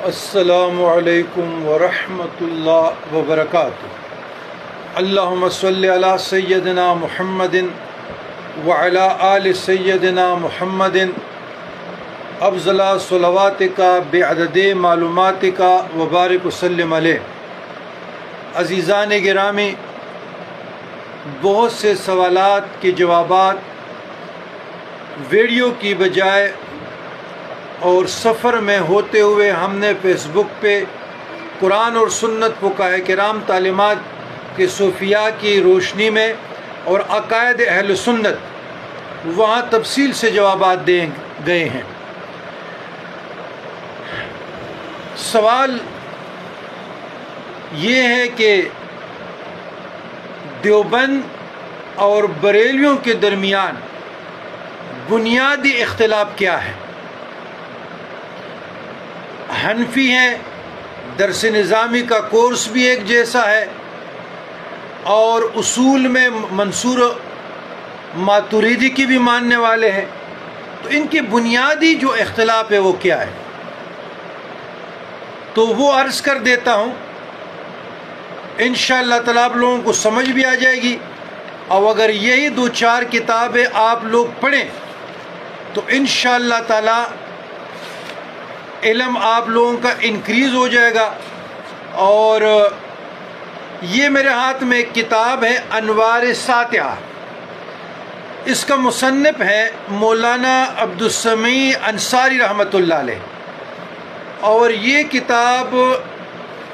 السلام علیکم ورحمۃ اللہ وبرکاتہ۔ اللہم صلی علی سیدنا محمد وعلی آل سیدنا محمد افضل صلواتک بعدد معلوماتک وبارک وسلم علیہ۔ عزیزان گرامی، بہت سے سوالات کے جوابات ویڈیو کی بجائے اور سفر میں ہوتے ہوئے ہم نے فیس بک پہ قرآن اور سنت فقہاء کرام تعلیمات کے صوفیاء کی روشنی میں اور عقائد اہل سنت وہاں تفصیل سے جوابات دے گئے ہیں۔ سوال یہ ہے کہ دیوبند اور بریلویوں کے درمیان بنیادی اختلاف کیا ہے؟ حنفی ہیں، درس نظامی کا کورس بھی ایک جیسا ہے، اور اصول میں منصور ماتریدی کی بھی ماننے والے ہیں، تو ان کی بنیادی جو اختلاف ہے وہ کیا ہے؟ تو وہ عرض کر دیتا ہوں، انشاءاللہ تعالیٰ آپ لوگوں کو سمجھ بھی آ جائے گی، اور اگر یہی 2-4 کتابیں آپ لوگ پڑھیں تو انشاءاللہ تعالیٰ علم آپ لوگوں کا انکریز ہو جائے گا۔ اور یہ میرے ہاتھ میں ایک کتاب ہے انوار ساتحہ، اس کا مصنف ہے مولانا عبدالسمیع انصاری رحمۃ اللہ علیہ، اور یہ کتاب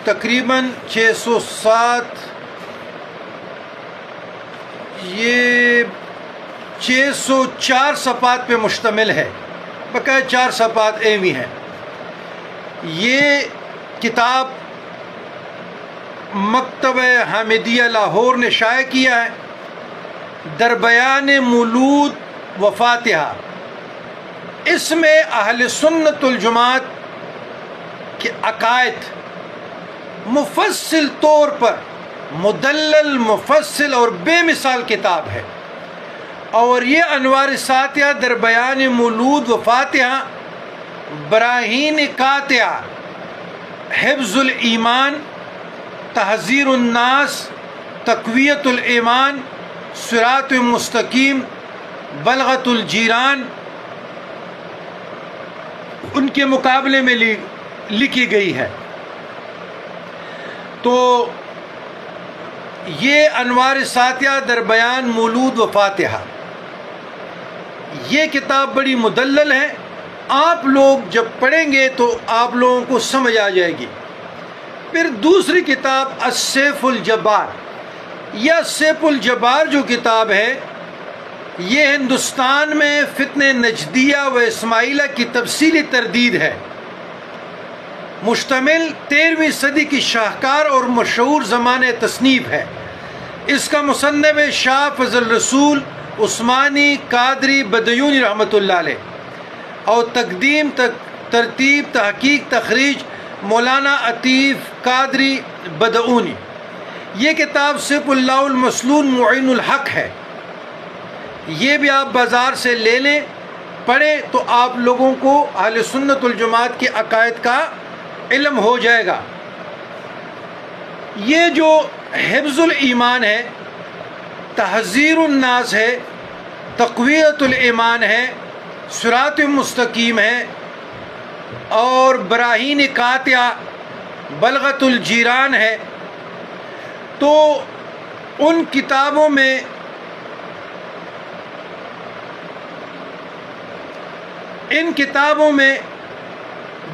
تقریباً 604 صفحات پہ مشتمل ہے، بقایا 4 صفحات ایویں ہیں۔ یہ کتاب مکتبہ حامدیہ لاہور نے شائع کیا ہے، در بیان مولود و فاتحہ۔ اس میں اہل سنت الجماعت کے عقائد مفصل طور پر مدلل، مفصل اور بے مثال کتاب ہے، اور یہ انوار ساتحہ در بیان مولود و فاتحہ، براہین قاطعہ، حفظ الایمان، تحذیر الناس، تقویت الایمان، صراط مستقیم، بلغت الجیران، ان کے مقابلے میں لکھی گئی ہے۔ تو یہ انوار ساتحہ در بیان مولود و فاتحہ، یہ کتاب بڑی مدلل ہے، آپ لوگ جب پڑھیں گے تو آپ لوگوں کو سمجھ آ جائے گی۔ پھر دوسری کتاب السیف الجبار، یا سیف الجبار جو کتاب ہے، یہ ہندوستان میں فتنہ نجدیہ و اسماعیلیہ کی تفصیلی تردید ہے، مشتمل 13ویں صدی کی شاہکار اور مشہور زمانہ تصنیف ہے۔ اس کا مصنف ہے شاہ فضل رسول عثمانی قادری بدیونی رحمۃ اللہ علیہ، اور تقدیم، ترتیب، تحقیق، تخریج مولانا عطیف قادری بدعونی۔ یہ کتاب سیف اللہ المسلول معین الحق ہے، یہ بھی آپ بازار سے لے لیں، پڑھیں تو آپ لوگوں کو اہل سنت الجماعت کے عقائد کا علم ہو جائے گا۔ یہ جو حفظ الایمان ہے، تحذیر الناس ہے، تقویت الایمان ہے، صراط مستقیم ہے، اور براہین قاطعہ، بلغت الجیران ہے، تو ان کتابوں میں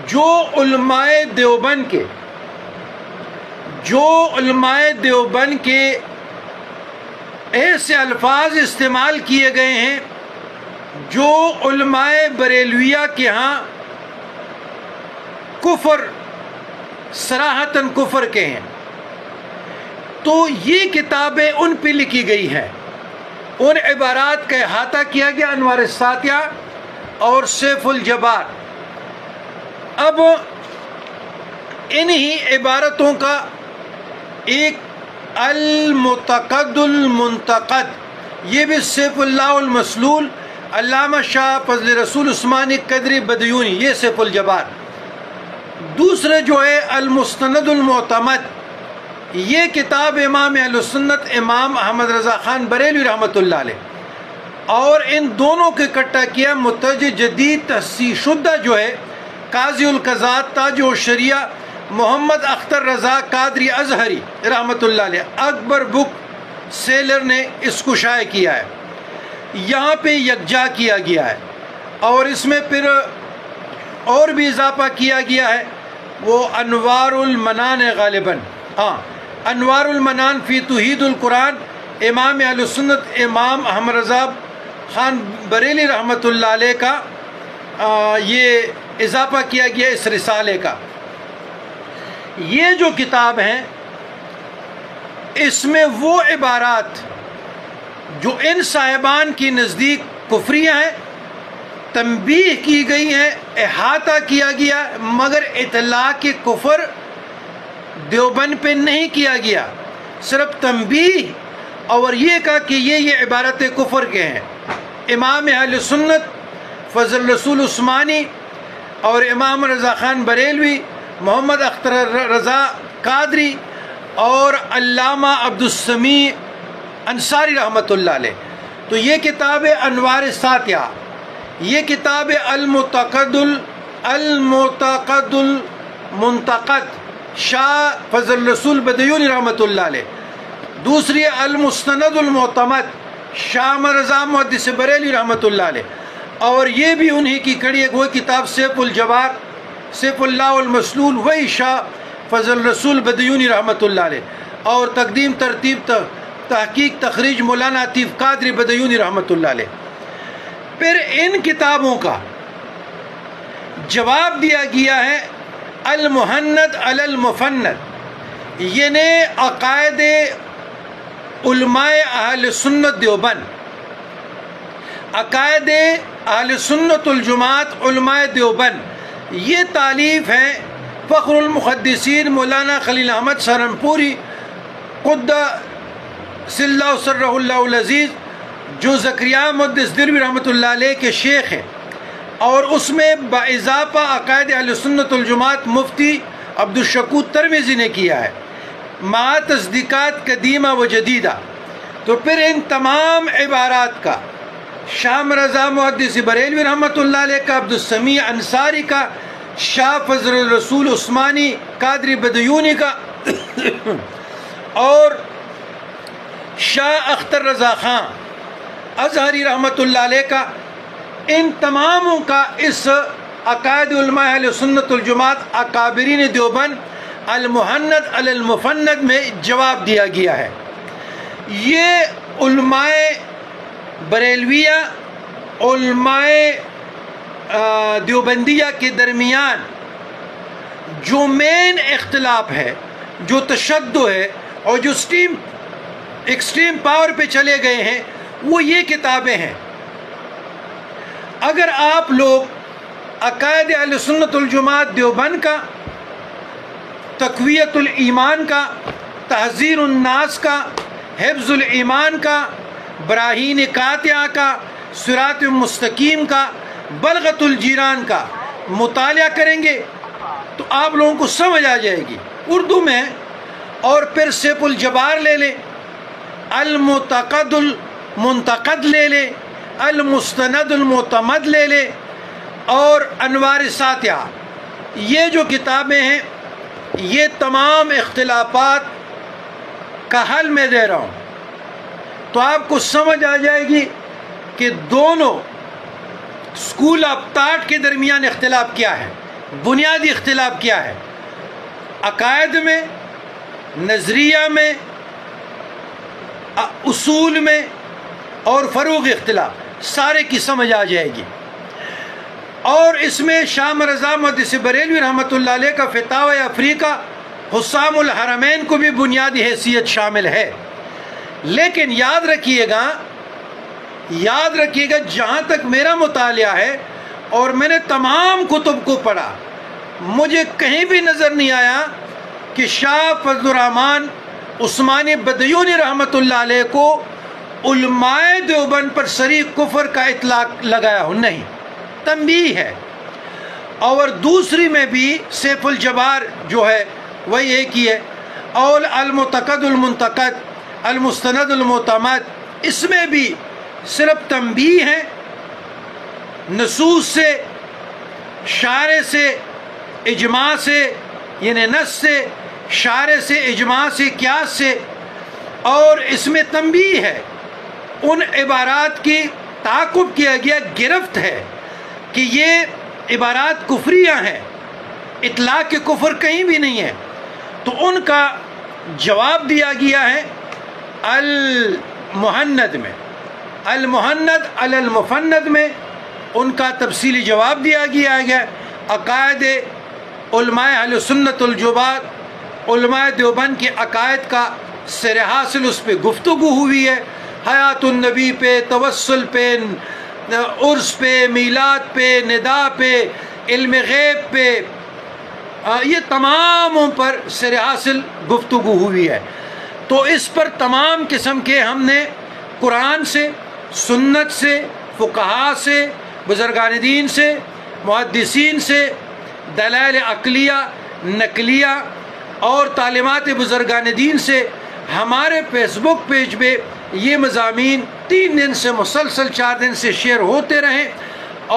جو علماء دیوبند کے ایسے الفاظ استعمال کیے گئے ہیں جو علماء بریلویہ کے ہاں کفر، صراحتاً کفر کے ہیں، تو یہ کتابیں ان پہ لکھی گئی ہیں، ان عبارات کا احاطہ کیا گیا انوار ساتحہ اور سیف الجبار۔ اب انہی عبارتوں کا ایک المتقد المنتقد، یہ بھی سیف اللہ المسلول علامہ شاہ فضل رسول عثمانی قدری بدیونی، یہ سیف الجبار، دوسرے جو ہے المستند المعتمد، یہ کتاب امام اہل سنت امام احمد رضا خان بریلوی رحمۃ اللہ علیہ، اور ان دونوں کے اکٹھا کیا متجدد جدید تصحیح شدہ جو ہے قاضی القضات تاج الشریعہ محمد اختر رضا قادری ازہری رحمۃ اللہ علیہ، اکبر بک سیلر نے اس کو شائع کیا ہے۔ یہاں پہ یکجا کیا گیا ہے، اور اس میں پھر اور بھی اضافہ کیا گیا ہے، وہ انوار المنان ہے غالباً، ہاں انوار المنان فی توحید القرآن امام اہل سنت امام احمد رضا خان بریلی رحمۃ اللہ علیہ کا یہ اضافہ کیا گیا اس رسالے کا۔ یہ جو کتاب ہیں اس میں وہ عبارات جو ان صاحبان کی نزدیک کفریہ ہیں تنبیہ کی گئی ہیں، احاطہ کیا گیا، مگر اطلاق کفر دیوبند پہ نہیں کیا گیا، صرف تنبیہ اور یہ کہا کہ یہ عبارت کفر کے ہیں۔ امام اہل سنت فضل رسول عثمانی اور امام رضا خان بریلوی، محمد اختر رضا قادری اور علامہ عبدالسمیع انصاری رحمۃ اللہ علیہ، تو یہ کتاب انوار ساتیہ، یہ کتاب المنتقد المنتقد شاہ فضل رسول بدیونی رحمۃ اللہ علیہ، دوسری المستند المعتمد شاہ رضا محدث بریلی رحمۃ اللہ علیہ، اور یہ بھی انہی کی کڑی ایک وہ کتاب سیف الجوار سیف اللہ المسلول، وہی شاہ فضل رسول بدیونی رحمۃ اللہ علیہ، اور تقدیم ترتیب تحقیق تخریج مولانا عطیف قادری بدیونی رحمۃ اللہ علیہ۔ پھر ان کتابوں کا جواب دیا گیا ہے المحند علی المفند، یعنی عقائد علماء اہل سنت دیوبند، عقائد اہل سنت الجماعت علماء دیوبند، یہ تالیف ہیں فخر المحدثین مولانا خلیل احمد سہارنپوری قدس اللہ سرہ اللہ العزیز، جو زکریا محدث دلوی رحمۃ اللہ علیہ کے شیخ ہیں، اور اس میں باضافہ عقائد اہل سنت الجماعت مفتی عبدالشکور ترمذی نے کیا ہے مع تصدیقات قدیمہ و جدیدہ۔ تو پھر ان تمام عبارات کا شاہ رضا محدث بریلوی رحمۃ اللہ علیہ کا، عبدالسمیع انصاری کا، شاہ فضل رسول عثمانی قادری بدیونی کا اور شاہ اختر رضا خان ازہری رحمۃ اللہ علیہ کا، ان تماموں کا اس عقائد علماء اہل سنت الجماعت اکابرین دیوبند المحند علی المفند میں جواب دیا گیا ہے۔ یہ علماء بریلویہ علماء دیوبندیہ کے درمیان جو مین اختلاف ہے، جو تشدد ہے، اور جو ایکسٹریم پاور پہ چلے گئے ہیں، وہ یہ کتابیں ہیں۔ اگر آپ لوگ عقائد اہل سنت الجماعت دیوبند کا، تقویت الایمان کا، تحذیر الناس کا، حفظ الایمان کا، براہین قاطعہ کا، صراط مستقیم کا، بلغت الجیران کا مطالعہ کریں گے تو آپ لوگوں کو سمجھ آ جائے گی اردو میں، اور پھر سیف الجبار لے لیں، المنتقد المنتقد لے لیں، المستند المعتمد لے لیں، اور انوار ساتیہ، یہ جو کتابیں ہیں یہ تمام اختلافات کا حل میں دے رہا ہوں، تو آپ کو سمجھ آ جائے گی کہ دونوں اسکول آف تھاٹ کے درمیان اختلاف کیا ہے، بنیادی اختلاف کیا ہے، عقائد میں، نظریہ میں، اصول میں، اور فروغ اختلاف سارے کی سمجھ آ جائے گی۔ اور اس میں شاہ رضا محدث بریلوی رحمۃ اللہ علیہ کا فتاوی افریقہ حسام الحرمین کو بھی بنیادی حیثیت شامل ہے۔ لیکن یاد رکھیے گا جہاں تک میرا مطالعہ ہے اور میں نے تمام کتب کو پڑھا، مجھے کہیں بھی نظر نہیں آیا کہ شاہ فضل الرحمن عثمانی بدیونی رحمۃ اللہ علیہ کو علماء دیوبند پر صریح کفر کا اطلاق لگایا ہو، نہیں، تنبیہ ہے۔ اور دوسری میں بھی سیف الجبار جو ہے وہی ایک ہی ہے، اور المعتقد المنتقد المستند المعتمد، اس میں بھی صرف تنبیہ ہیں نصوص سے، شارع سے، اجماع سے، یعنی نص سے، شارع سے، اجماع سے، قیاس سے، اور اس میں تنبیہ ہے، ان عبارات کی تعاقب کیا گیا، گرفت ہے کہ یہ عبارات کفریہ ہیں، اطلاق کفر کہیں بھی نہیں ہے، تو ان کا جواب دیا گیا ہے المہند میں، المہند علی المفند میں ان کا تفصیلی جواب دیا گیا ہے۔ عقائد علماء اہل سنت الجماعت، علماء دیوبند کے عقائد کا سر حاصل اس پہ گفتگو ہوئی ہے، حیات النبی پہ، توسل پہ، عرس پہ، میلاد پہ، ندا پہ، علم غیب پہ، یہ تماموں پر سر حاصل گفتگو ہوئی ہے۔ تو اس پر تمام قسم کے ہم نے قرآن سے، سنت سے، فقہاء سے، بزرگان دین سے، محدثین سے، دلائل عقلیہ نقلیہ اور تعلیمات بزرگان دین سے، ہمارے فیس بک پیج پہ یہ مضامین 3 دن سے مسلسل 4 دن سے شیئر ہوتے رہیں،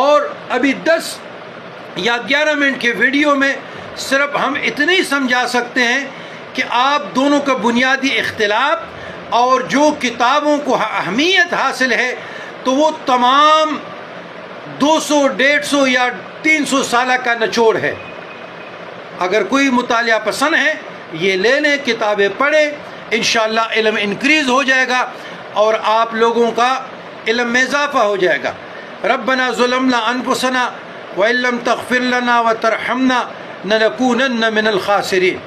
اور ابھی 10 یا 11 منٹ کے ویڈیو میں صرف ہم اتنے ہی سمجھا سکتے ہیں کہ آپ دونوں کا بنیادی اختلاف اور جو کتابوں کو اہمیت حاصل ہے تو وہ تمام 200، 150 یا 300 سالہ کا نچوڑ ہے۔ اگر کوئی مطالعہ پسند ہے یہ لے لیں، کتابیں پڑھیں، انشاءاللہ علم انکریز ہو جائے گا اور آپ لوگوں کا علم میں اضافہ ہو جائے گا۔ ربنا ظلمنا انفسنا وَإِن لَّمْ تَغْفِرْ لَنَا وَتَرْحَمْنَا لَنَكُونَنَّ مِنَ الْخَاسِرِينَ۔